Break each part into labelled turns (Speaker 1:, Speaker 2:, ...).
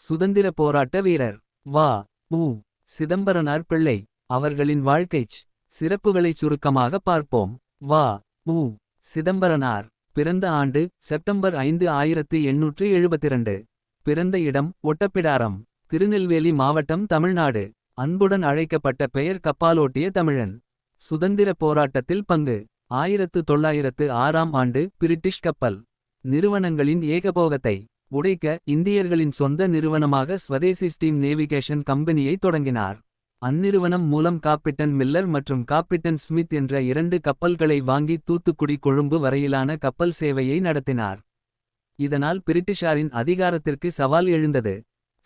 Speaker 1: சுதந்திர போராட்ட வீரர். வா. உ. சிதம்பரனார் பிள்ளை. அவர்களின் வாழ்க்கைச் சிறப்புகளைச் சுருக்கமாக பார்ப்போம். வா. உ. சிதம்பரனார் பிறந்த ஆண்டு செப்டம்பர் 5 1872. பிறந்த இடம் ஒட்டப்பிடாரம், திருநெல்வேலி மாவட்டம், தமிழ்நாடு. அன்புடன் அழைக்கப்பட்ட பெயர் கப்பாலோட்டிய தமிழன். சுதந்திர போராட்டத்தில் பங்கு. 1906ஆம் ஆண்டு பிரிட்டிஷ் கப்பல் நிறுவனங்களின் ஏகபோகத்தை உடைக்க இந்தியர்களின் சொந்த நிறுவனமாக ஸ்வதேசி ஸ்டீம் நேவிகேஷன் கம்பெனியை தொடங்கினார். அந்நிறுவனம் மூலம் காப்பிட்டன் மில்லர் மற்றும் காப்பிட்டன் ஸ்மித் என்ற 2 கப்பல்களை வாங்கி தூத்துக்குடி கொழும்பு வரையிலான கப்பல் சேவையை நடத்தினார். இதனால் பிரிட்டிஷாரின் அதிகாரத்திற்கு சவால் எழுந்தது.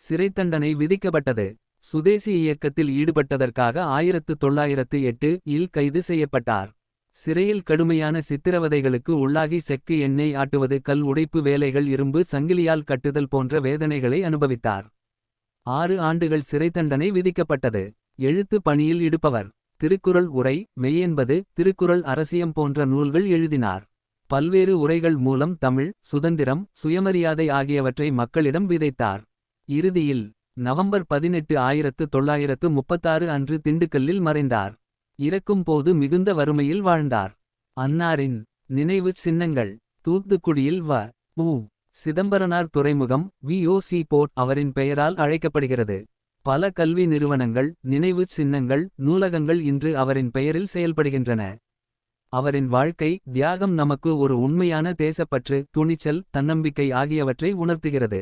Speaker 1: சிறைத்தண்டனை விதிக்கப்பட்டது. சுதேசி இயக்கத்தில் ஈடுபட்டதற்காக 1908 இல் கைது செய்யப்பட்டார். சிறையில் கடுமையான சித்திரவதைகளுக்கு உள்ளாகி செக்கு எண்ணெய் ஆட்டுவது, கல் உடைப்பு வேலைகள், இரும்பு சங்கிலியால் கட்டுதல் போன்ற வேதனைகளை அனுபவித்தார். 6 ஆண்டுகள் சிறைத்தண்டனை விதிக்கப்பட்டது. எழுத்து பணியில் ஈடுபவர். திருக்குறள் உரை, மெய்யென்பது, திருக்குறள் அரசியம் போன்ற நூல்கள் எழுதினார். பல்வேறு உரைகள் மூலம் தமிழ், சுதந்திரம், சுயமரியாதை ஆகியவற்றை மக்களிடம் விதைத்தார். இறுதியில் நவம்பர் 18 1936 அன்று திண்டுக்கல்லில் மறைந்தார். இறக்கும் போது மிகுந்த வறுமையில் வாழ்ந்தார். அன்னாரின் நினைவுச் சின்னங்கள். தூத்துக்குடியில் வ. உ. சிதம்பரனார் துறைமுகம் VOC போர்ட் அவரின் பெயரால் அழைக்கப்படுகிறது. பல கல்வி நிறுவனங்கள், நினைவுச் சின்னங்கள், நூலகங்கள் இன்று அவரின் பெயரில் செயல்படுகின்றன. அவரின் வாழ்க்கை, தியாகம் நமக்கு ஒரு உண்மையான தேசப்பற்று, துணிச்சல், தன்னம்பிக்கை ஆகியவற்றை உணர்த்துகிறது.